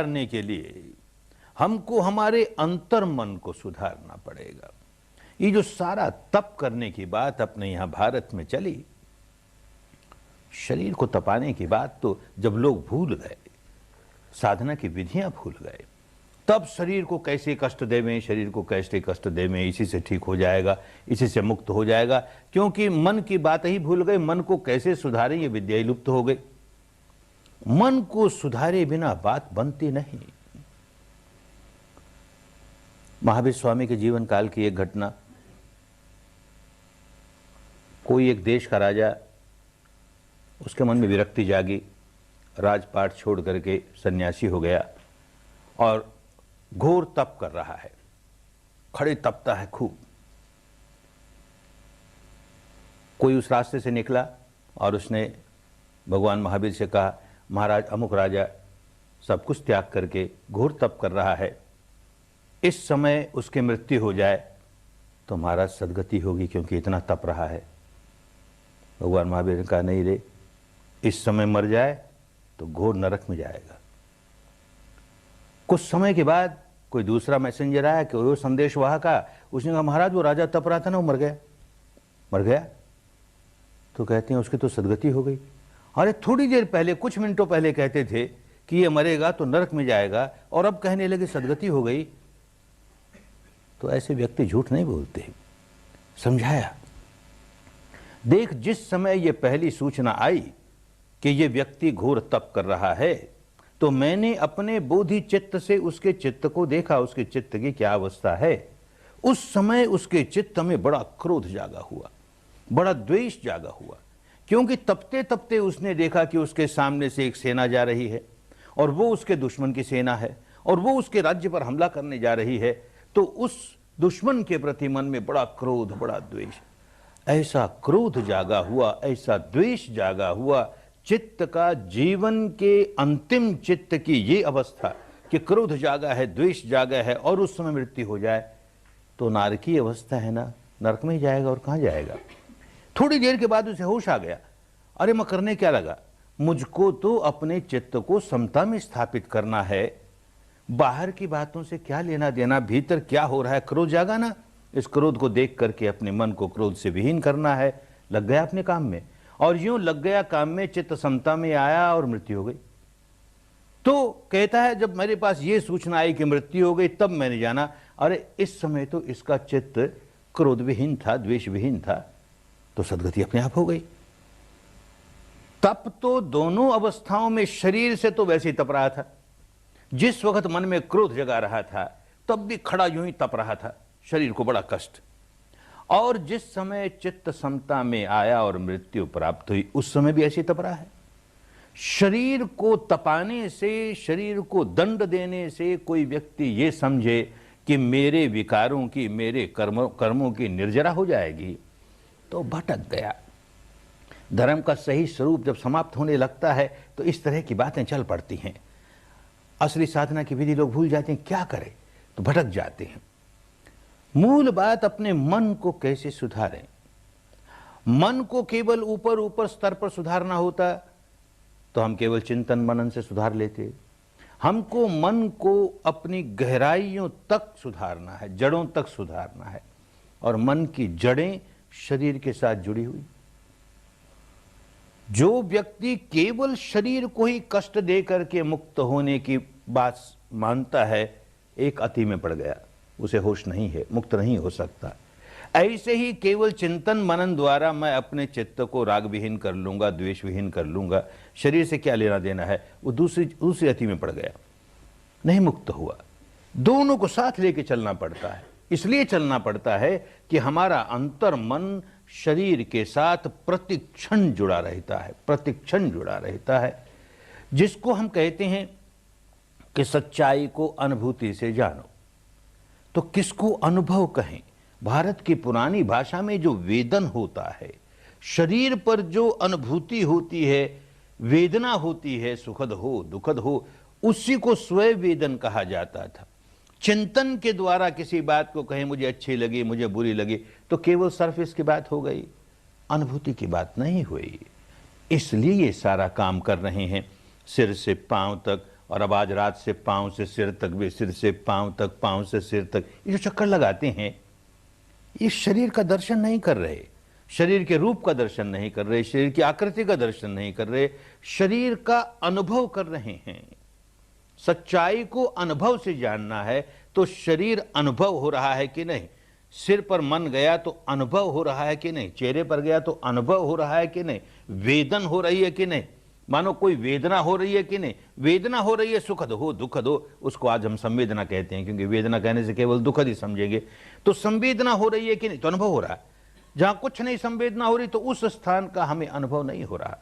करने के लिए हमको हमारे अंतर मन को सुधारना पड़ेगा। ये जो सारा तप करने की बात अपने यहाँ भारत में चली, शरीर को तपाने की बात तो जब लोग भूल गए, साधना की विधियां भूल गए, तब शरीर को कैसे कष्ट देवें, शरीर को कैसे कष्ट देवें, इसी से ठीक हो जाएगा, इसी से मुक्त हो जाएगा, क्योंकि मन की बात ही भूल गए। मन को कैसे सुधारें ये विद्या ही लुप्त हो गई। मन को सुधारे बिना बात बनती नहीं। महावीर स्वामी के जीवन काल की एक घटना, कोई एक देश का राजा, उसके मन में विरक्ति जागी, राजपाट छोड़ करके सन्यासी हो गया और घोर तप कर रहा है, खड़े तपता है खूब। कोई उस रास्ते से निकला और उसने भगवान महावीर से कहा, महाराज अमुक राजा सब कुछ त्याग करके घोर तप कर रहा है, इस समय उसकी मृत्यु हो जाए तो महाराज सदगति होगी, क्योंकि इतना तप रहा है। भगवान महावीर ने कहा, नहीं रे, इस समय मर जाए तो घोर नरक में जाएगा। कुछ समय के बाद कोई दूसरा मैसेंजर आया कि वो संदेशवाहक का, उसने कहा, महाराज वो राजा तप रहा था ना, वो मर गया। तो कहते हैं उसकी तो सदगति हो गई। अरे थोड़ी देर पहले, कुछ मिनटों पहले कहते थे कि ये मरेगा तो नरक में जाएगा, और अब कहने लगे सदगति हो गई। तो ऐसे व्यक्ति झूठ नहीं बोलते। समझाया, देख जिस समय ये पहली सूचना आई कि ये व्यक्ति घोर तप कर रहा है, तो मैंने अपने बोधि चित्त से उसके चित्त को देखा, उसके चित्त की क्या अवस्था है। उस समय उसके चित्त में बड़ा क्रोध जागा हुआ, बड़ा द्वेष जागा हुआ, क्योंकि तपते तपते उसने देखा कि उसके सामने से एक सेना जा रही है और वो उसके दुश्मन की सेना है और वो उसके राज्य पर हमला करने जा रही है। तो उस दुश्मन के प्रति मन में बड़ा क्रोध, बड़ा द्वेष, ऐसा क्रोध जागा हुआ, ऐसा द्वेष जागा हुआ, चित्त का जीवन के अंतिम चित्त की ये अवस्था कि क्रोध जागा है, द्वेष जागा है, और उस समय मृत्यु हो जाए तो नारकी अवस्था है ना, नरक में ही जाएगा, और कहाँ जाएगा। थोड़ी देर के बाद उसे होश आ गया, अरे मैं करने क्या लगा, मुझको तो अपने चित्त को समता में स्थापित करना है, बाहर की बातों से क्या लेना देना, भीतर क्या हो रहा है। क्रोध जागा ना, इस क्रोध को देख करके अपने मन को क्रोध से विहीन करना है। लग गया अपने काम में, और यूं लग गया काम में, चित्त समता में आया और मृत्यु हो गई। तो कहता है, जब मेरे पास ये सूचना आई कि मृत्यु हो गई, तब मैंने जाना, अरे इस समय तो इसका चित्त क्रोध विहीन था, द्वेष विहीन था, तो सदगति अपने आप हो गई। तप तो दोनों अवस्थाओं में, शरीर से तो वैसे ही तप रहा था, जिस वक्त मन में क्रोध जगा रहा था तब भी खड़ा यूं ही तप रहा था, शरीर को बड़ा कष्ट, और जिस समय चित्त समता में आया और मृत्यु प्राप्त हुई, उस समय भी ऐसे तप रहा है। शरीर को तपाने से, शरीर को दंड देने से कोई व्यक्ति ये समझे कि मेरे विकारों की, मेरे कर्मों की निर्जरा हो जाएगी, तो भटक गया। धर्म का सही स्वरूप जब समाप्त होने लगता है तो इस तरह की बातें चल पड़ती हैं। असली साधना की विधि लोग भूल जाते हैं, क्या करें, तो भटक जाते हैं। मूल बात, अपने मन को कैसे सुधारें। मन को केवल ऊपर ऊपर स्तर पर सुधारना होता तो हम केवल चिंतन मनन से सुधार लेते। हमको मन को अपनी गहराइयों तक सुधारना है, जड़ों तक सुधारना है, और मन की जड़ें शरीर के साथ जुड़ी हुई। जो व्यक्ति केवल शरीर को ही कष्ट दे करके मुक्त होने की बात मानता है, एक अति में पड़ गया, उसे होश नहीं है, मुक्त नहीं हो सकता। ऐसे ही केवल चिंतन मनन द्वारा मैं अपने चित्त को राग विहीन कर लूंगा, द्वेष विहीन कर लूंगा, शरीर से क्या लेना देना है, वो दूसरी अति में पड़ गया, नहीं मुक्त हुआ। दोनों को साथ लेके चलना पड़ता है। इसलिए चलना पड़ता है कि हमारा अंतर मन शरीर के साथ प्रतिक्षण जुड़ा रहता है, प्रतिक्षण जुड़ा रहता है, जिसको हम कहते हैं कि सच्चाई को अनुभूति से जानो। तो किसको अनुभव कहें। भारत की पुरानी भाषा में जो वेदन होता है, शरीर पर जो अनुभूति होती है, वेदना होती है, सुखद हो दुखद हो, उसी को स्वयं वेदन कहा जाता था। चिंतन के द्वारा किसी बात को कहें, मुझे अच्छी लगी, मुझे बुरी लगी, तो केवल सरफेस की बात हो गई, अनुभूति की बात नहीं हुई। इसलिए ये सारा काम कर रहे हैं, सिर से पांव तक और अब आज रात से पांव से सिर तक, वे सिर से पांव तक, पांव से सिर तक, ये जो चक्कर लगाते हैं, ये शरीर का दर्शन नहीं कर रहे, शरीर के रूप का दर्शन नहीं कर रहे, शरीर की आकृति का दर्शन नहीं कर रहे, शरीर का अनुभव कर रहे हैं। सच्चाई को अनुभव से जानना है तो शरीर अनुभव हो रहा है कि नहीं, सिर पर मन गया तो अनुभव हो रहा है कि नहीं, चेहरे पर गया तो अनुभव हो रहा है कि नहीं, वेदन हो रही है कि नहीं, मानो कोई वेदना हो रही है कि नहीं, वेदना हो रही है, सुखद हो दुखद हो, उसको आज हम संवेदना कहते हैं, क्योंकि वेदना कहने से केवल दुखद ही समझेंगे। तो संवेदना हो रही है कि नहीं, तो अनुभव हो रहा है। जहां कुछ नहीं संवेदना हो रही तो उस स्थान का हमें अनुभव नहीं हो रहा,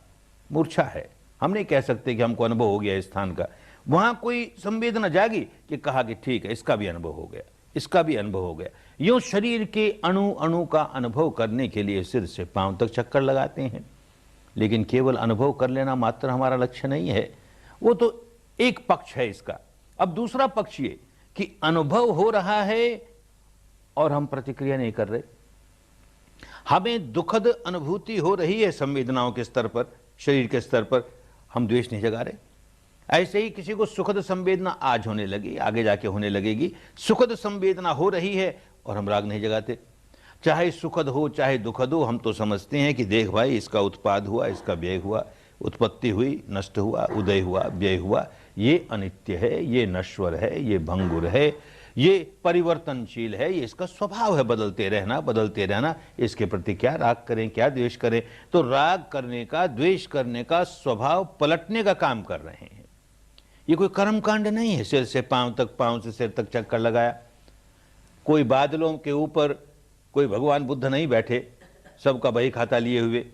मूर्छा है, हम नहीं कह सकते कि हमको अनुभव हो गया इस स्थान का। वहां कोई संवेदना जागी कि कहा कि ठीक है, इसका भी अनुभव हो गया, इसका भी अनुभव हो गया। यूं शरीर के अणु अणु का अनुभव करने के लिए सिर से पांव तक चक्कर लगाते हैं, लेकिन केवल अनुभव कर लेना मात्र हमारा लक्ष्य नहीं है। वो तो एक पक्ष है इसका। अब दूसरा पक्ष ये कि अनुभव हो रहा है और हम प्रतिक्रिया नहीं कर रहे, हमें दुखद अनुभूति हो रही है संवेदनाओं के स्तर पर, शरीर के स्तर पर, हम द्वेष नहीं जगा रहे। ऐसे ही किसी को सुखद संवेदना आज होने लगी, आगे जाके होने लगेगी, सुखद संवेदना हो रही है और हम राग नहीं जगाते। चाहे सुखद हो चाहे दुखद हो, हम तो समझते हैं कि देख भाई, इसका उत्पाद हुआ, इसका व्यय हुआ, उत्पत्ति हुई, नष्ट हुआ, उदय हुआ, व्यय हुआ, ये अनित्य है, ये नश्वर है, ये भंगुर है, ये परिवर्तनशील है, ये इसका स्वभाव है, बदलते रहना, बदलते रहना। इसके प्रति क्या राग करें, क्या द्वेष करें? तो राग करने का, द्वेष करने का स्वभाव पलटने का काम कर रहे हैं। ये कोई कर्मकांड नहीं है, सिर से पांव तक, पांव से सिर तक चक्कर लगाया। कोई बादलों के ऊपर कोई भगवान बुद्ध नहीं बैठे, सबका बही खाता लिए हुए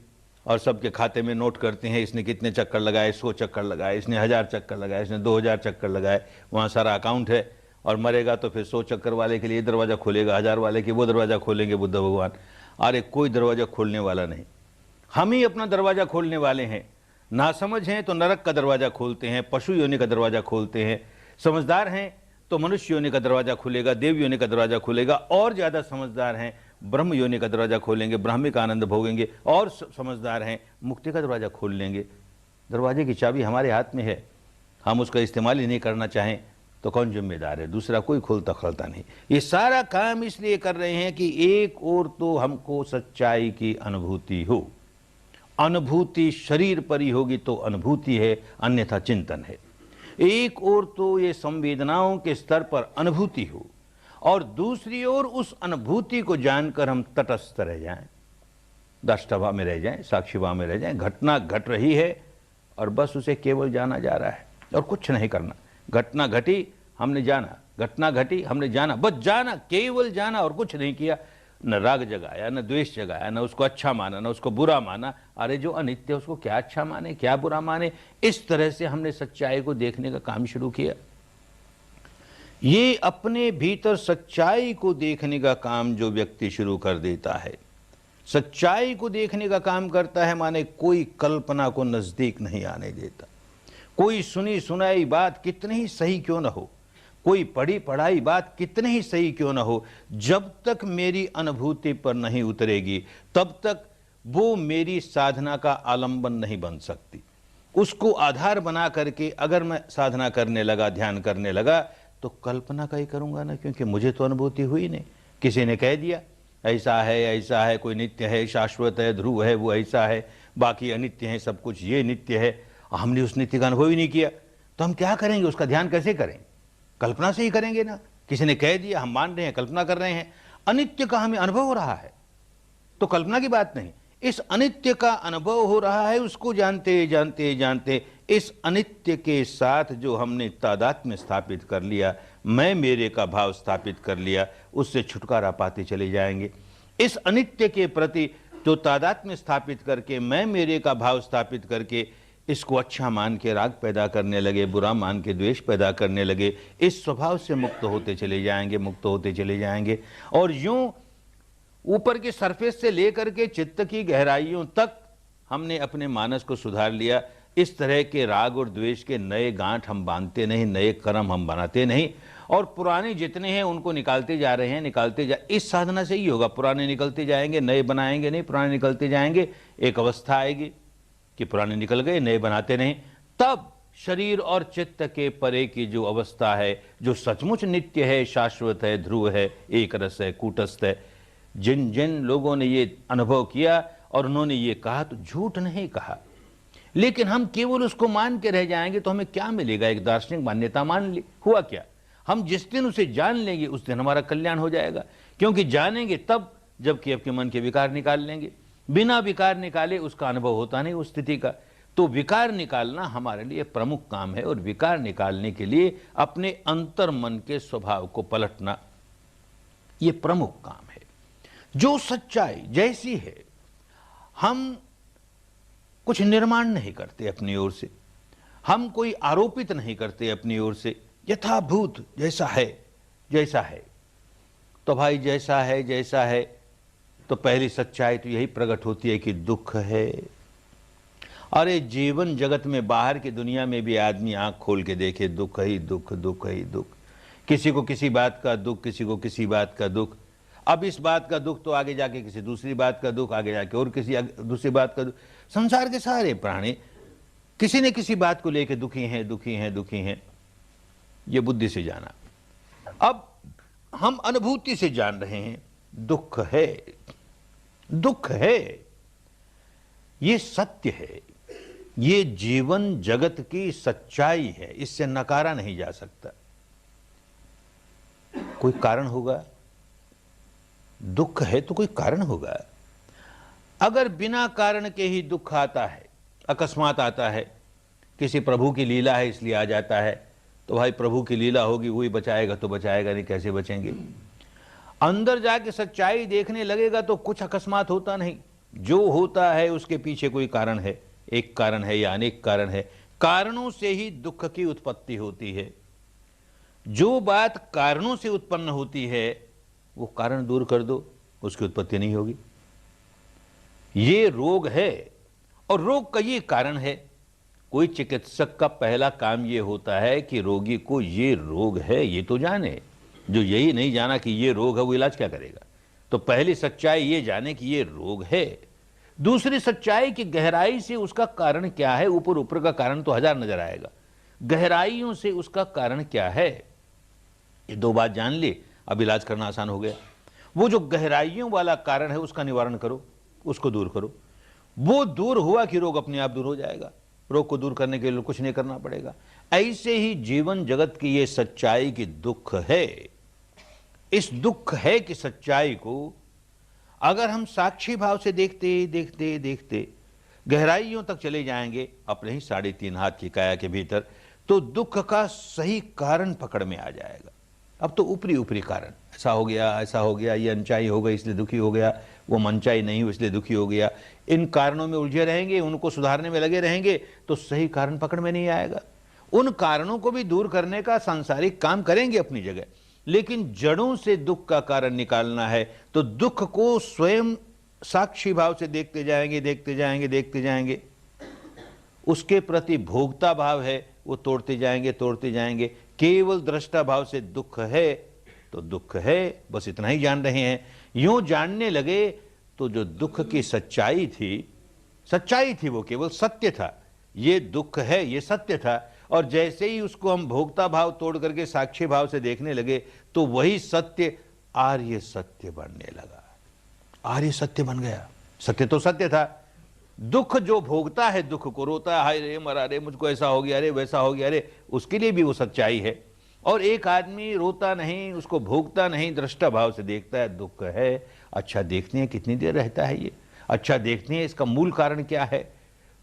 और सबके खाते में नोट करते हैं, इसने कितने चक्कर लगाए, 100 चक्कर लगाए, इसने 1000 चक्कर लगाए, इसने 2000 चक्कर लगाए। वहाँ सारा अकाउंट है, और मरेगा तो फिर 100 चक्कर वाले के लिए दरवाज़ा खोलेगा, 1000 वाले के वो दरवाज़ा खोलेंगे बुद्ध भगवान। अरे कोई दरवाज़ा खोलने वाला नहीं, हम ही अपना दरवाज़ा खोलने वाले हैं। नासमझ हैं तो नरक का दरवाज़ा खोलते हैं, पशु योनि का दरवाज़ा खोलते हैं। समझदार हैं तो मनुष्य योनि का दरवाज़ा खुलेगा, देव योनि का दरवाज़ा खुलेगा, और ज़्यादा समझदार हैं ब्रह्म योनि का दरवाज़ा खोलेंगे, ब्राह्मिक आनंद भोगेंगे, और समझदार हैं मुक्ति का दरवाज़ा खोल लेंगे। दरवाजे की चाबी हमारे हाथ में है, हम उसका इस्तेमाल ही नहीं करना चाहें तो कौन जिम्मेदार है? दूसरा कोई खोलता खलता नहीं। ये सारा काम इसलिए कर रहे हैं कि एक और तो हमको सच्चाई की अनुभूति हो, अनुभूति शरीर पर ही होगी तो अनुभूति है, अन्यथा चिंतन है। एक और तो ये संवेदनाओं के स्तर पर अनुभूति हो, और दूसरी ओर उस अनुभूति को जानकर हम तटस्थ रह जाएं, दृष्टवा में रह जाएं, साक्षीवा में रह जाएं। घटना घट रही है और बस उसे केवल जाना जा रहा है और कुछ नहीं करना। घटना घटी, हमने जाना, घटना घटी, हमने जाना, बस जाना, केवल जाना और कुछ नहीं किया। न राग जगाया, न द्वेष जगाया, न उसको अच्छा माना, न उसको बुरा माना। अरे जो अनित्य है उसको क्या अच्छा माने, क्या बुरा माने? इस तरह से हमने सच्चाई को देखने का काम शुरू किया। ये अपने भीतर सच्चाई को देखने का काम जो व्यक्ति शुरू कर देता है, सच्चाई को देखने का काम करता है, माने कोई कल्पना को नजदीक नहीं आने देता। कोई सुनी सुनाई बात कितनी ही सही क्यों न हो, कोई पढ़ी पढ़ाई बात कितनी ही सही क्यों न हो, जब तक मेरी अनुभूति पर नहीं उतरेगी तब तक वो मेरी साधना का आलंबन नहीं बन सकती। उसको आधार बना करके अगर मैं साधना करने लगा, ध्यान करने लगा, तो कल्पना का ही करूंगा ना, क्योंकि मुझे तो अनुभूति हुई नहीं। किसी ने कह दिया ऐसा है, कोई नित्य है, शाश्वत है, ध्रुव है, वो ऐसा है, बाकी अनित्य है, सब कुछ ये नित्य है। हमने उस नित्य का अनुभव ही नहीं किया, तो हम क्या करेंगे? उसका ध्यान कैसे करें? कल्पना से ही करेंगे ना। किसी ने कह दिया, हम मान रहे हैं, कल्पना कर रहे हैं। अनित्य का हमें अनुभव हो रहा है तो कल्पना की बात नहीं, इस अनित्य का अनुभव हो रहा है। उसको जानते जानते जानते इस अनित्य के साथ जो हमने तादात्म्य स्थापित कर लिया, मैं मेरे का भाव स्थापित कर लिया, उससे छुटकारा पाते चले जाएंगे। इस अनित्य के प्रति जो तादात्म्य स्थापित करके, मैं मेरे का भाव स्थापित करके, इसको अच्छा मान के राग पैदा करने लगे, बुरा मान के द्वेष पैदा करने लगे, इस स्वभाव से मुक्त होते चले जाएंगे, मुक्त होते चले जाएंगे। और यूं ऊपर के सरफेस से लेकर के चित्त की गहराइयों तक हमने अपने मानस को सुधार लिया। इस तरह के राग और द्वेष के नए गांठ हम बांधते नहीं, नए कर्म हम बनाते नहीं, और पुराने जितने हैं उनको निकालते जा रहे हैं, निकालते जा। इस साधना से ही होगा, पुराने निकलते जाएंगे, नए बनाएंगे नहीं, पुराने निकलते जाएंगे। एक अवस्था आएगी कि पुराने निकल गए, नए बनाते नहीं, तब शरीर और चित्त के परे की जो अवस्था है, जो सचमुच नित्य है, शाश्वत है, ध्रुव है, एक रस है, कूटस्थ है, जिन जिन लोगों ने ये अनुभव किया और उन्होंने ये कहा तो झूठ नहीं कहा। लेकिन हम केवल उसको मान के रह जाएंगे तो हमें क्या मिलेगा? एक दार्शनिक मान्यता मान ली, हुआ क्या? हम जिस दिन उसे जान लेंगे उस दिन हमारा कल्याण हो जाएगा, क्योंकि जानेंगे तब जबकि आपके मन के विकार निकाल लेंगे। बिना विकार निकाले उसका अनुभव होता नहीं उस स्थिति का। तो विकार निकालना हमारे लिए प्रमुख काम है, और विकार निकालने के लिए अपने अंतर मन के स्वभाव को पलटना यह प्रमुख काम है। जो सच्चाई जैसी है, हम कुछ निर्माण नहीं करते अपनी ओर से, हम कोई आरोपित नहीं करते अपनी ओर से, यथाभूत जैसा है। तो भाई जैसा है तो पहली सच्चाई तो यही प्रकट होती है कि दुख है। अरे जीवन जगत में, बाहर की दुनिया में भी आदमी आंख खोल के देखे, दुख ही दुख, दुख ही दुख। किसी को किसी बात का दुख, किसी को किसी बात का दुख। अब इस बात का दुख तो आगे जाके किसी दूसरी बात का दुख, आगे जाके और किसी दूसरी बात का दुख। संसार के सारे प्राणी किसी न किसी बात को लेकर दुखी हैं। ये बुद्धि से जाना। अब हम अनुभूति से जान रहे हैं दुख है, ये सत्य है, ये जीवन जगत की सच्चाई है, इससे नकारा नहीं जा सकता। कोई कारण होगा, दुख है तो कोई कारण होगा। अगर बिना कारण के ही दुख आता है, अकस्मात आता है, किसी प्रभु की लीला है इसलिए आ जाता है, तो भाई प्रभु की लीला होगी, वही बचाएगा तो बचाएगा, नहीं कैसे बचेंगे? अंदर जाके सच्चाई देखने लगेगा तो कुछ अकस्मात होता नहीं, जो होता है उसके पीछे कोई कारण है। एक कारण है या अनेक कारण है। कारणों से ही दुख की उत्पत्ति होती है। जो बात कारणों से उत्पन्न होती है वो कारण दूर कर दो, उसकी उत्पत्ति नहीं होगी। ये रोग है और रोग का ये कारण है। कोई चिकित्सक का पहला काम ये होता है कि रोगी को ये रोग है ये तो जाने। जो यही नहीं जाना कि ये रोग है वो इलाज क्या करेगा? तो पहली सच्चाई ये जाने कि ये रोग है। दूसरी सच्चाई कि गहराई से उसका कारण क्या है। ऊपर ऊपर का कारण तो हजार नजर आएगा, गहराइयों से उसका कारण क्या है। ये दो बात जान ली, अब इलाज करना आसान हो गया। वो जो गहराइयों वाला कारण है उसका निवारण करो, उसको दूर करो। वो दूर हुआ कि रोग अपने आप दूर हो जाएगा। रोग को दूर करने के लिए कुछ नहीं करना पड़ेगा। ऐसे ही जीवन जगत की ये सच्चाई कि दुख है। इस दुख है कि सच्चाई को अगर हम साक्षी भाव से देखते गहराइयों तक चले जाएंगे अपने ही 3.5 हाथ की काया के भीतर, तो दुख का सही कारण पकड़ में आ जाएगा। अब तो ऊपरी कारण, ऐसा हो गया, ये अनचाही हो गई इसलिए दुखी हो गया, वो मनचाही नहीं हुई इसलिए दुखी हो गया। इन कारणों में उलझे रहेंगे, उनको सुधारने में लगे रहेंगे तो सही कारण पकड़ में नहीं आएगा। उन कारणों को भी दूर करने का सांसारिक काम करेंगे अपनी जगह, लेकिन जड़ों से दुख का कारण निकालना है तो दुख को स्वयं साक्षी भाव से देखते जाएंगे। उसके प्रति भोक्ता भाव है वो तोड़ते जाएंगे। केवल दृष्टा भाव से दुख है तो दुख है, बस इतना ही जान रहे हैं। यूं जानने लगे तो जो दुख की सच्चाई थी वो केवल सत्य था। ये दुख है, ये सत्य था। और जैसे ही उसको हम भोक्ता भाव तोड़ करके साक्षी भाव से देखने लगे तो वही सत्य आर्य सत्य बनने लगा। आर्य सत्य बन गया। सत्य तो सत्य था। दुख जो भोगता है, दुख को रोता है, हाय रे मरा रे, मुझको ऐसा हो गया रे, वैसा हो गया रे, उसके लिए भी वो सच्चाई है। और एक आदमी रोता नहीं, उसको भोगता नहीं, दृष्टा भाव से देखता है, दुख है, अच्छा देखते हैं कितनी देर रहता है ये, अच्छा देखते हैं इसका मूल कारण क्या है।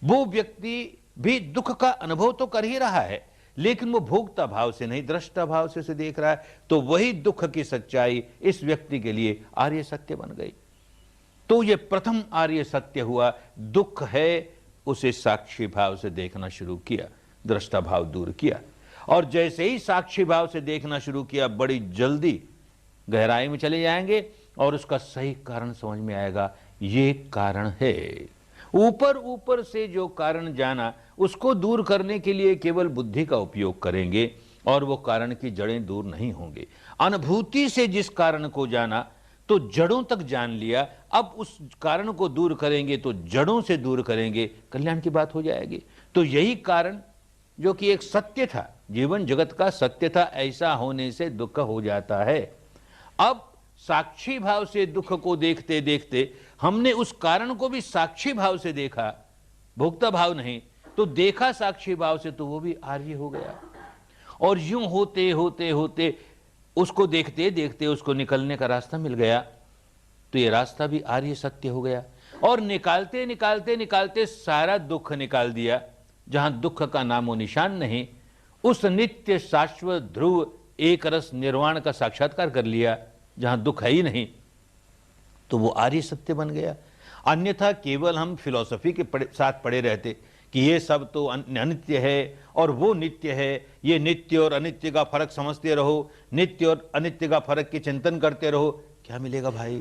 वो व्यक्ति भी दुख का अनुभव तो कर ही रहा है, लेकिन वो भोक्ता भाव से नहीं, दृष्टा भाव से उसे देख रहा है। तो वही दुख की सच्चाई इस व्यक्ति के लिए आर्य सत्य बन गई। तो ये प्रथम आर्य सत्य हुआ। दुख है, उसे साक्षी भाव से देखना शुरू किया, दृष्टा भाव दूर किया। और जैसे ही साक्षी भाव से देखना शुरू किया, बड़ी जल्दी गहराई में चले जाएंगे और उसका सही कारण समझ में आएगा। ये कारण है। ऊपर से जो कारण जाना, उसको दूर करने के लिए केवल बुद्धि का उपयोग करेंगे और वो कारण की जड़ें दूर नहीं होंगे। अनुभूति से जिस कारण को जाना तो जड़ों तक जान लिया, अब उस कारण को दूर करेंगे तो जड़ों से दूर करेंगे, कल्याण की बात हो जाएगी। तो यही कारण जो कि एक सत्य था, जीवन जगत का सत्य था, ऐसा होने से दुख हो जाता है। अब साक्षी भाव से दुख को देखते देखते हमने उस कारण को भी साक्षी भाव से देखा, भोक्ता भाव नहीं, तो देखा साक्षी भाव से, तो वो भी आर्य हो गया। और यूं होते होते होते उसको देखते देखते उसको निकलने का रास्ता मिल गया, तो ये रास्ता भी आर्य सत्य हो गया। और निकालते निकालते निकालते सारा दुख निकाल दिया। जहां दुख का नामो निशान नहीं, उस नित्य शाश्वत ध्रुव एक रस निर्वाण का साक्षात्कार कर लिया। जहां दुख है ही नहीं, तो वो आर्य सत्य बन गया। अन्यथा केवल हम फिलॉसफी के साथ पड़े रहते कि ये सब तो अनित्य है और वो नित्य है, ये नित्य और अनित्य का फर्क समझते रहो, नित्य और अनित्य का फर्क के चिंतन करते रहो। क्या मिलेगा भाई?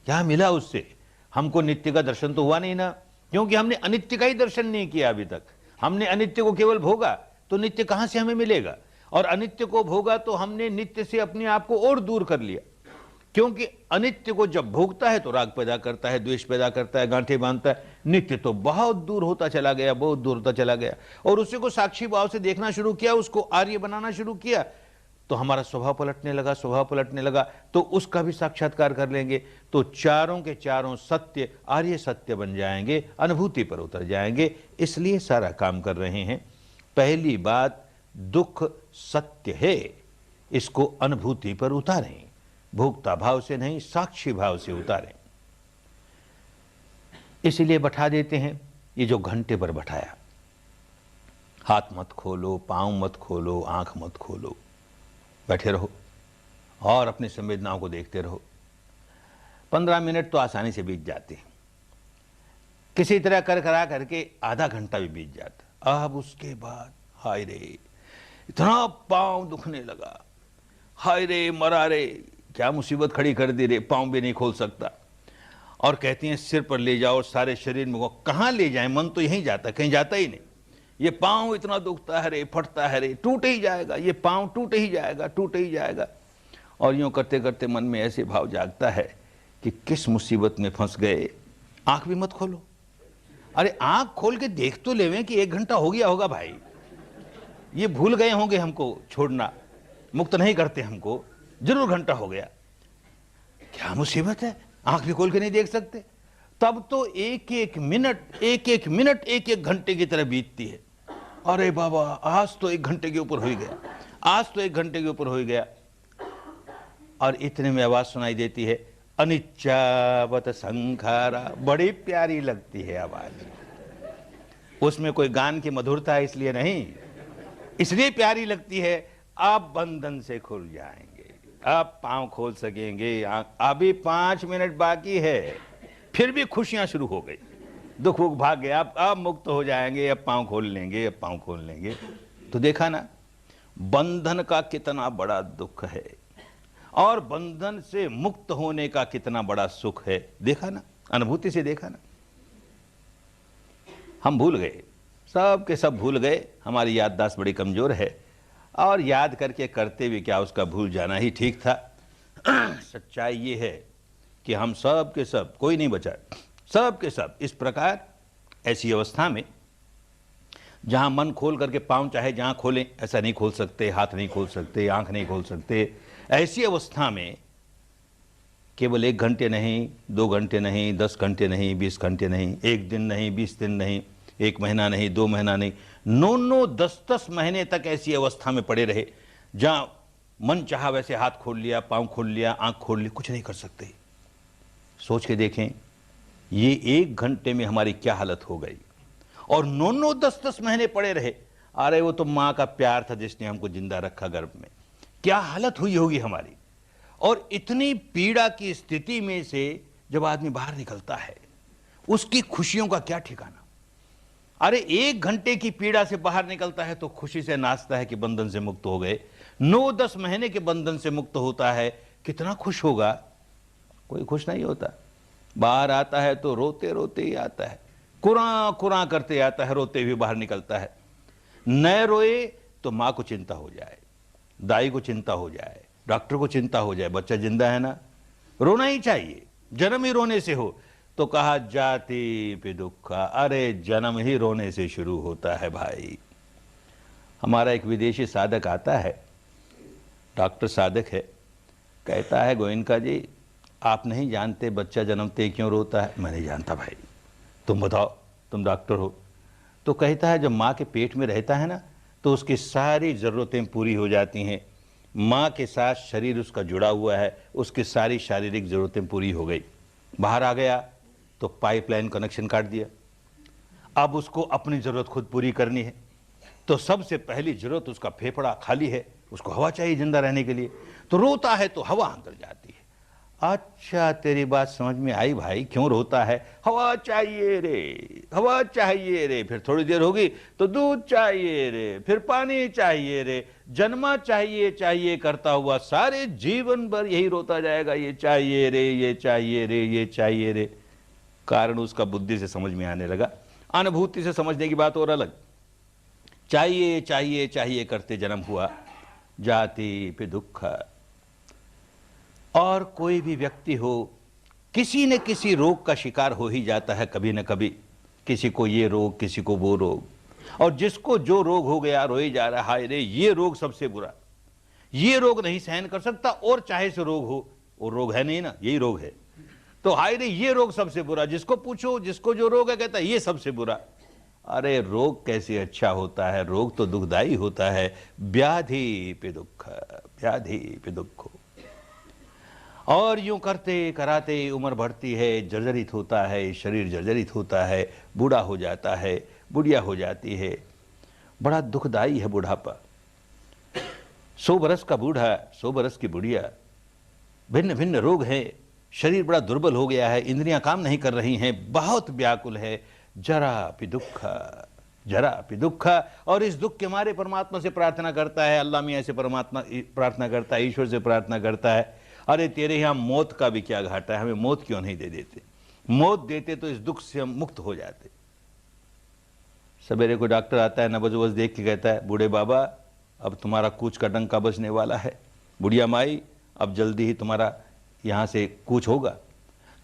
क्या मिला उससे? हमको नित्य का दर्शन तो हुआ नहीं ना, क्योंकि हमने अनित्य का ही दर्शन नहीं किया अभी तक। हमने अनित्य को केवल भोगा, तो नित्य कहां से हमें मिलेगा? और अनित्य को भोगा तो हमने नित्य से अपने आप को और दूर कर लिया, क्योंकि अनित्य को जब भोगता है तो राग पैदा करता है, द्वेष पैदा करता है, गांठें बांधता है। नित्य तो बहुत दूर होता चला गया, बहुत दूर होता चला गया। और उसी को साक्षी भाव से देखना शुरू किया, उसको आर्य बनाना शुरू किया, तो हमारा स्वभाव पलटने लगा, स्वभाव पलटने लगा, तो उसका भी साक्षात्कार कर लेंगे, तो चारों के चारों सत्य आर्य सत्य बन जाएंगे, अनुभूति पर उतर जाएंगे। इसलिए सारा काम कर रहे हैं। पहली बात, दुख सत्य है, इसको अनुभूति पर उतारें, भोक्ता भाव से नहीं, साक्षी भाव से उतारें। इसलिए बैठा देते हैं, ये जो घंटे पर बैठाया, हाथ मत खोलो, पांव मत खोलो, आंख मत खोलो, बैठे रहो और अपनी संवेदनाओं को देखते रहो। 15 मिनट तो आसानी से बीत जाते हैं, किसी तरह कर करा करके आधा घंटा भी बीत जाता। अब उसके बाद हाय रे, इतना पांव दुखने लगा, हाय रे मरा रे, क्या मुसीबत खड़ी कर दी रे, पांव भी नहीं खोल सकता। और कहती हैं सिर पर ले जाओ, सारे शरीर में, कहाँ ले जाए, मन तो यहीं जाता, कहीं जाता ही नहीं। ये पांव इतना दुखता है रे, फटता है रे, टूट ही जाएगा, ये पांव टूट ही जाएगा, टूट ही जाएगा। और यूं करते करते मन में ऐसे भाव जागता है कि किस मुसीबत में फंस गए। आंख भी मत खोलो। अरे आंख खोल के देख तो लेवें कि 1 घंटा हो गया होगा भाई, ये भूल गए होंगे हमको छोड़ना, मुक्त नहीं करते हमको, जरूर घंटा हो गया। क्या मुसीबत है, आंख भी खोल के नहीं देख सकते। तब तो एक एक मिनट एक एक घंटे की तरह बीतती है। अरे बाबा, आज तो 1 घंटे के ऊपर हो ही गया, आज तो 1 घंटे के ऊपर हो ही गया। और इतने में आवाज सुनाई देती है, अनिच्चावत संखारा। बड़ी प्यारी लगती है आवाज, उसमें कोई गान की मधुरता है इसलिए नहीं, इसलिए प्यारी लगती है। आप बंधन से खुल जाएंगे, आप पांव खोल सकेंगे। अभी 5 मिनट बाकी है, फिर भी खुशियां शुरू हो गई, दुख वुख भाग गया, आप मुक्त हो जाएंगे, अब पांव खोल लेंगे, अब पांव खोल लेंगे। तो देखा ना, बंधन का कितना बड़ा दुख है और बंधन से मुक्त होने का कितना बड़ा सुख है। देखा ना, अनुभूति से देखा ना। हम भूल गए, सब के सब भूल गए, हमारी याददाश्त बड़ी कमजोर है, और याद करके करते भी क्या, उसका भूल जाना ही ठीक था। सच्चाई ये है कि हम सब के सब, कोई नहीं बचा, सब के सब इस प्रकार ऐसी अवस्था में जहां मन खोल करके पांव चाहे जहां खोलें, ऐसा नहीं खोल सकते, हाथ नहीं खोल सकते, आंख नहीं खोल सकते। ऐसी अवस्था में केवल 1 घंटे नहीं, 2 घंटे नहीं, 10 घंटे नहीं, 20 घंटे नहीं, 1 दिन नहीं, 20 दिन नहीं, 1 महीना नहीं, 2 महीना नहीं, 9 10 महीने तक ऐसी अवस्था में पड़े रहे जहां मन चाहा वैसे हाथ खोल लिया, पांव खोल लिया, आंख खोल ली, कुछ नहीं कर सकते। सोच के देखें, ये 1 घंटे में हमारी क्या हालत हो गई। और 9 10 महीने पड़े रहे। अरे वो तो मां का प्यार था जिसने हमको जिंदा रखा गर्भ में, क्या हालत हुई होगी हमारी। और इतनी पीड़ा की स्थिति में से जब आदमी बाहर निकलता है, उसकी खुशियों का क्या ठिकाना। अरे 1 घंटे की पीड़ा से बाहर निकलता है तो खुशी से नाचता है कि बंधन से मुक्त हो गए। 9 10 महीने के बंधन से मुक्त होता है, कितना खुश होगा। कोई खुश नहीं होता, बाहर आता है तो रोते रोते ही आता है, कुरां कुरां करते आता है, रोते हुए बाहर निकलता है। न रोए तो मां को चिंता हो जाए, दाई को चिंता हो जाए, डॉक्टर को चिंता हो जाए, बच्चा जिंदा है ना। रोना ही चाहिए, जन्म ही रोने से हो। तो कहा जाति पे दुखा, अरे जन्म ही रोने से शुरू होता है भाई। हमारा एक विदेशी साधक आता है, डॉक्टर साधक है, कहता है गोयनका जी आप नहीं जानते बच्चा जन्मते क्यों रोता है। मैं नहीं जानता भाई, तुम बताओ, तुम डॉक्टर हो। तो कहता है जब माँ के पेट में रहता है ना तो उसकी सारी ज़रूरतें पूरी हो जाती हैं, माँ के साथ शरीर उसका जुड़ा हुआ है, उसकी सारी शारीरिक ज़रूरतें पूरी हो गई। बाहर आ गया तो पाइपलाइन कनेक्शन काट दिया, अब उसको अपनी ज़रूरत खुद पूरी करनी है। तो सबसे पहली ज़रूरत उसका फेफड़ा खाली है, उसको हवा चाहिए जिंदा रहने के लिए, तो रोता है तो हवा अंदर जाती है। अच्छा तेरी बात समझ में आई भाई, क्यों रोता है? हवा चाहिए रे, हवा चाहिए रे। फिर थोड़ी देर होगी तो दूध चाहिए रे, फिर पानी चाहिए रे, जन्मा चाहिए चाहिए करता हुआ सारे जीवन भर यही रोता जाएगा, ये चाहिए रे, ये चाहिए रे, ये चाहिए रे। कारण उसका बुद्धि से समझ में आने लगा, अनुभूति से समझने की बात और अलग। चाहिए चाहिए चाहिए करते जन्म हुआ, जाति पे दुख। और कोई भी व्यक्ति हो किसी न किसी रोग का शिकार हो ही जाता है कभी न कभी, किसी को ये रोग, किसी को वो रोग, और जिसको जो रोग हो गया रोई जा रहा है, हाय रे ये रोग सबसे बुरा, ये रोग नहीं सहन कर सकता, और चाहे से रोग हो, वो रोग है नहीं ना, यही रोग है, तो हाय रे ये रोग सबसे बुरा। जिसको पूछो जिसको जो रोग है कहता है ये सबसे बुरा। अरे रोग कैसे अच्छा होता है, रोग तो दुखदाई होता है। व्याधि पे दुख, व्याधि पे दुख। और यूं करते कराते उम्र बढ़ती है, जर्जरित होता है शरीर, जर्जरित होता है, बूढ़ा हो जाता है, बुढ़िया हो जाती है। बड़ा दुखदाई है बुढ़ापा। 100 बरस का बूढ़ा, 100 बरस की बुढ़िया, भिन्न भिन्न रोग है, शरीर बड़ा दुर्बल हो गया है, इंद्रियां काम नहीं कर रही हैं, बहुत व्याकुल है। जरा भी दुख, जरा भी दुख। और इस दुख के मारे परमात्मा से प्रार्थना करता है, अल्लाह मियाँ से परमात्मा प्रार्थना करता है, ईश्वर से प्रार्थना करता है, अरे तेरे यहाँ मौत का भी क्या घाटा है, हमें मौत क्यों नहीं दे देते, मौत देते तो इस दुख से हम मुक्त हो जाते। सवेरे को डॉक्टर आता है, नब्ज वब्ज देख के कहता है बूढ़े बाबा अब तुम्हारा कूच का डंका बजने वाला है, बुढ़िया माई अब जल्दी ही तुम्हारा यहाँ से कूच होगा।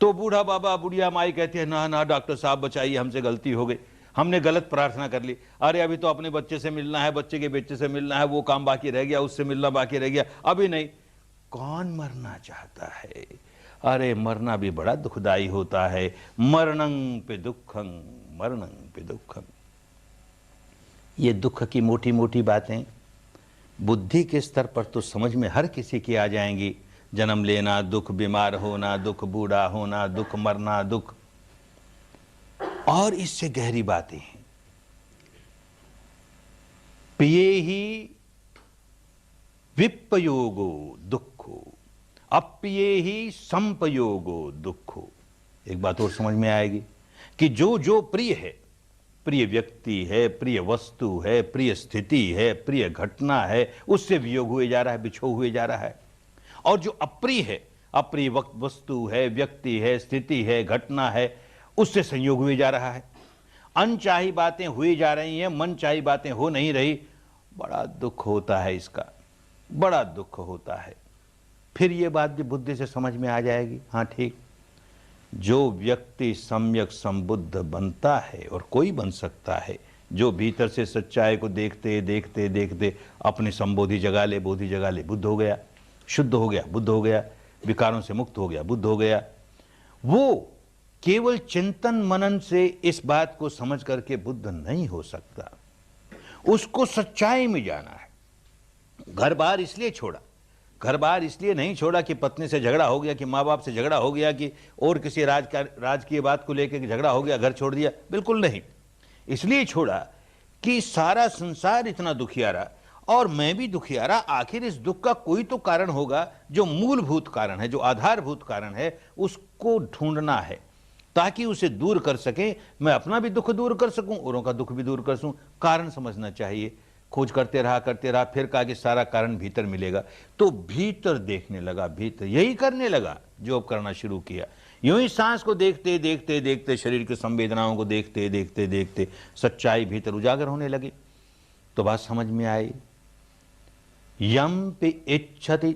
तो बूढ़ा बाबा बुढ़िया माई कहती है ना ना डॉक्टर साहब बचाइए, हमसे गलती हो गई, हमने गलत प्रार्थना कर ली। अरे अभी तो अपने बच्चे से मिलना है, बच्चे के बेटे से मिलना है, वो काम बाकी रह गया, उससे मिलना बाकी रह गया, अभी नहीं। कौन मरना चाहता है? अरे मरना भी बड़ा दुखदाई होता है। मरणं पे दुखं, मरणं पे दुखं। ये दुख की मोटी मोटी बातें बुद्धि के स्तर पर तो समझ में हर किसी की आ जाएंगी। जन्म लेना दुख, बीमार होना दुख, बूढ़ा होना दुख, मरना दुख। और इससे गहरी बातें हैं। पिए ही विपयोगो दुखो, अप्रिये ही संपयोगो दुखो। एक बात और समझ में आएगी कि जो जो प्रिय है, प्रिय व्यक्ति है, प्रिय वस्तु है, प्रिय स्थिति है, प्रिय घटना है, उससे वियोग हुए जा रहा है, बिछो हुए जा रहा है। और जो अप्रिय है, अप्रिय वस्तु है, व्यक्ति है, स्थिति है, घटना है, उससे संयोग हुए जा रहा है। अनचाही बातें हुई जा रही हैं, मनचाही बातें हो नहीं रही। बड़ा दुख होता है इसका, बड़ा दुख होता है। फिर ये बात भी बुद्धि से समझ में आ जाएगी, हाँ ठीक, जो व्यक्ति सम्यक संबुद्ध बनता है, और कोई बन सकता है, जो भीतर से सच्चाई को देखते देखते देखते अपनी संबोधि जगा ले, बोधि जगा ले, बुद्ध हो गया, शुद्ध हो गया, बुद्ध हो गया, विकारों से मुक्त हो गया, बुद्ध हो गया। वो केवल चिंतन मनन से इस बात को समझ करके बुद्ध नहीं हो सकता, उसको सच्चाई में जाना है। घर बार इसलिए छोड़ा, घर बार इसलिए नहीं छोड़ा कि पत्नी से झगड़ा हो गया, कि माँ बाप से झगड़ा हो गया, कि और किसी राजकीय बात को लेकर झगड़ा हो गया, घर छोड़ दिया, बिल्कुल नहीं। इसलिए छोड़ा कि सारा संसार इतना दुखियारा और मैं भी दुखियारा, आखिर इस दुख का कोई तो कारण होगा, जो मूलभूत कारण है, जो आधारभूत कारण है, उसको ढूंढना है ताकि उसे दूर कर सके, मैं अपना भी दुख दूर कर सकूं, औरों का दुख भी दूर कर सकूं। कारण समझना चाहिए। खोज करते रहा, फिर कहा कि सारा कारण भीतर मिलेगा, तो भीतर देखने लगा, भीतर यही करने लगा जो अब करना शुरू किया। यूं ही सांस को देखते देखते देखते, शरीर की संवेदनाओं को देखते देखते देखते सच्चाई भीतर उजागर होने लगी। तो बात समझ में आई, यम पे इच्छति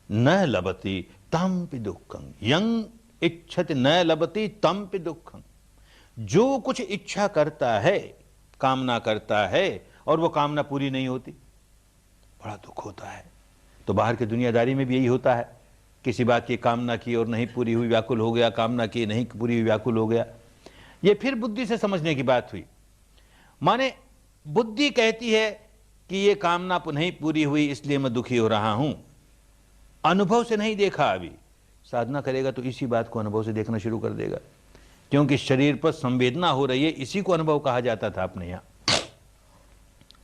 न लभति तम पे दुखं, यं इच्छति न लभति तम पे दुखं। जो कुछ इच्छा करता है, कामना करता है, और वो कामना पूरी नहीं होती, बड़ा दुख होता है। तो बाहर की दुनियादारी में भी यही होता है, किसी बात की कामना की और नहीं पूरी हुई, व्याकुल हो गया, कामना की नहीं पूरी हुई, व्याकुल हो गया। ये फिर बुद्धि से समझने की बात हुई। माने बुद्धि कहती है कि ये कामना नहीं पूरी हुई इसलिए मैं दुखी हो रहा हूं, अनुभव से नहीं देखा। अभी साधना करेगा तो इसी बात को अनुभव से देखना शुरू कर देगा, क्योंकि शरीर पर संवेदना हो रही है, इसी को अनुभव कहा जाता था अपने यहां।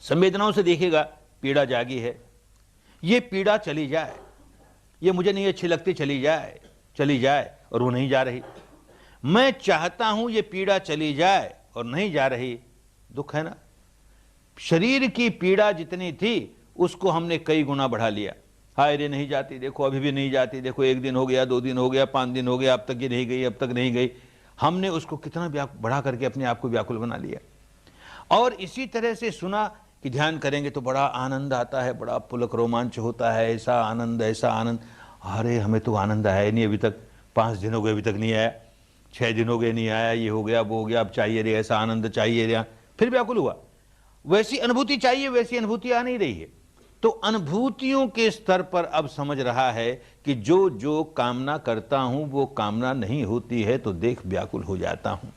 संवेदनाओं से देखेगा, पीड़ा जागी है, ये पीड़ा चली जाए, ये मुझे नहीं अच्छी लगती, चली जाए, चली जाए, और वो नहीं जा रही। मैं चाहता हूं ये पीड़ा चली जाए और नहीं जा रही, दुख है ना। शरीर की पीड़ा जितनी थी उसको हमने कई गुना बढ़ा लिया। हाय रे नहीं जाती, देखो अभी भी नहीं जाती, देखो 1 दिन हो गया, 2 दिन हो गया, 5 दिन हो गया, अब तक ये नहीं गई, अब तक नहीं गई। हमने उसको कितना बढ़ा करके अपने आप को व्याकुल बना लिया। और इसी तरह से सुना कि ध्यान करेंगे तो बड़ा आनंद आता है, बड़ा पुलक रोमांच होता है, ऐसा आनंद, ऐसा आनंद। अरे हमें तो आनंद आया ही नहीं अभी तक, 5 दिन हो गए अभी तक नहीं आया, 6 दिन हो गए नहीं आया, ये हो गया वो हो गया, अब चाहिए रे ऐसा आनंद चाहिए रे, फिर व्याकुल हुआ। वैसी अनुभूति चाहिए, वैसी अनुभूति आ नहीं रही है। तो अनुभूतियों के स्तर पर अब समझ रहा है कि जो जो कामना करता हूं वो कामना नहीं होती है, तो देख व्याकुल हो जाता हूं।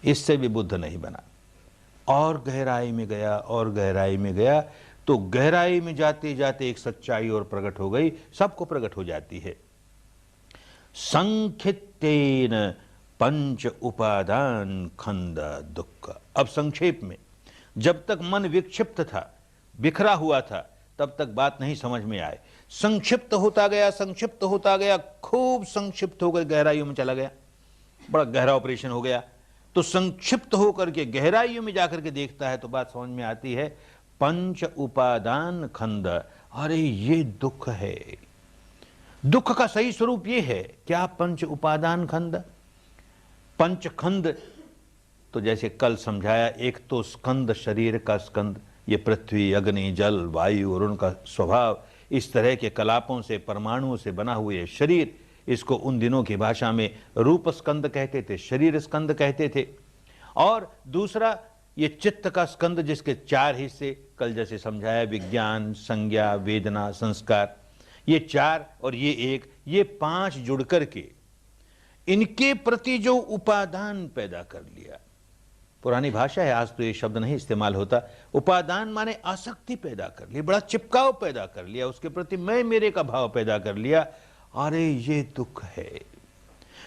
इससे भी बुद्ध नहीं बना, और गहराई में गया और गहराई में गया, तो गहराई में जाते जाते एक सच्चाई और प्रकट हो गई, सबको प्रकट हो जाती है। संखित्तेन पंच उपादान खंड दुख। अब संक्षेप में, जब तक मन विक्षिप्त था, बिखरा हुआ था, तब तक बात नहीं समझ में आए। संक्षिप्त होता गया, संक्षिप्त होता गया, खूब संक्षिप्त होकर गहराइयों में चला गया, बड़ा गहरा ऑपरेशन हो गया। तो संक्षिप्त होकर के गहराइयों में जाकर के देखता है तो बात समझ में आती है, पंच उपादान खंड। अरे ये दुख है, दुख का सही स्वरूप ये है क्या? पंच उपादान खंड। पंच खंड तो जैसे कल समझाया, एक तो स्कंद, शरीर का स्कंद, ये पृथ्वी, अग्नि, जल, वायु और उनका स्वभाव, इस तरह के कलापों से, परमाणुओं से बना हुआ ये शरीर, इसको उन दिनों की भाषा में रूप स्कंद कहते थे, शरीर स्कंद कहते थे। और दूसरा ये चित्त का स्कंद, जिसके 4 हिस्से, कल जैसे समझाया, विज्ञान, संज्ञा, वेदना, संस्कार, ये 4 और ये 1, ये 5 जुड़ करके इनके प्रति जो उपादान पैदा कर लिया। पुरानी भाषा है, आज तो ये शब्द नहीं इस्तेमाल होता। उपादान माने आसक्ति पैदा कर ली, बड़ा चिपकाव पैदा कर लिया, उसके प्रति मैं मेरे का भाव पैदा कर लिया। अरे ये दुख है।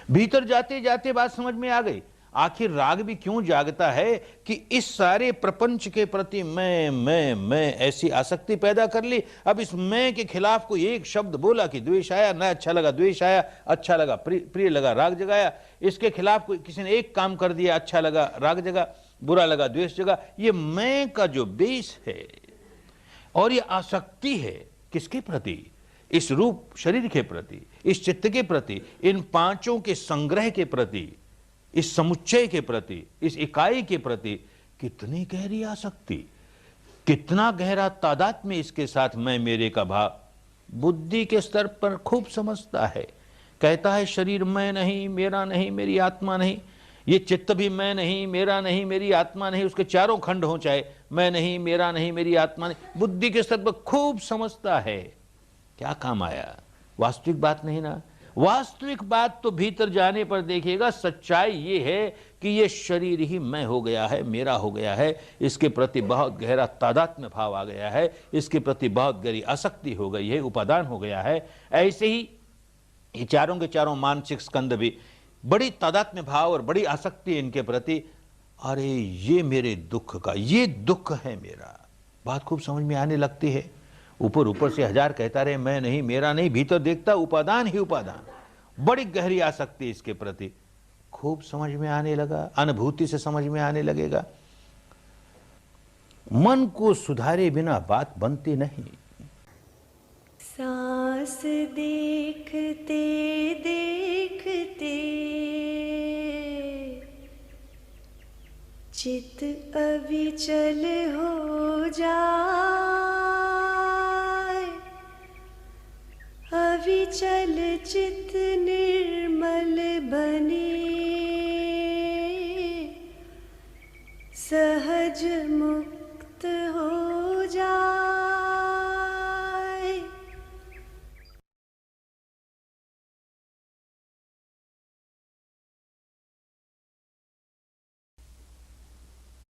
भीतर जाते जाते बात समझ में आ गई, आखिर राग भी क्यों जागता है कि इस सारे प्रपंच के प्रति मैं ऐसी आसक्ति पैदा कर ली। अब इस मैं के खिलाफ कोई एक शब्द बोला कि द्वेष आया, न अच्छा लगा द्वेष आया, अच्छा लगा प्रिय लगा राग जगाया। इसके खिलाफ कोई किसी ने एक काम कर दिया, अच्छा लगा राग जगा, बुरा लगा द्वेष जगा। ये मैं का जो बेस है और ये आसक्ति है किसके प्रति? इस रूप शरीर के प्रति, इस चित्त के प्रति, इन 5 के संग्रह के प्रति, इस समुच्चय के प्रति, इस इकाई के प्रति कितनी गहरी आसक्ति, कितना गहरा तादात्म्य इसके साथ मैं मेरे का भाव बुद्धि के स्तर पर खूब समझता है। कहता है शरीर मैं नहीं, मेरा नहीं, मेरी आत्मा नहीं, ये चित्त भी मैं नहीं, मेरा नहीं, मेरी आत्मा नहीं, उसके 4 खंड हो, चाहे मैं नहीं, मेरा नहीं, मेरी आत्मा नहीं, बुद्धि के स्तर पर खूब समझता है। क्या काम आया? वास्तविक बात नहीं ना। वास्तविक बात तो भीतर जाने पर देखिएगा, सच्चाई ये है कि ये शरीर ही मैं हो गया है, मेरा हो गया है, इसके प्रति बहुत गहरा तादात्म्य भाव आ गया है, इसके प्रति बहुत गहरी आसक्ति हो गई है, उपादान हो गया है। ऐसे ही ये 4 के 4 मानसिक स्कंद भी बड़ी तादात्म्य भाव और बड़ी आसक्ति इनके प्रति। अरे ये मेरे दुख का, ये दुख है मेरा, बात खूब समझ में आने लगती है। ऊपर से 1000 कहता रहे मैं नहीं, मेरा नहीं, भीतर देखता उपादान ही उपादान, बड़ी गहरी आसक्ति इसके प्रति खूब समझ में आने लगा, अनुभूति से समझ में आने लगेगा। मन को सुधारे बिना बात बनती नहीं। सांस देखते देखते चित अविचल हो जाए, अविचल चित निर्मल बने, सहज मुक्त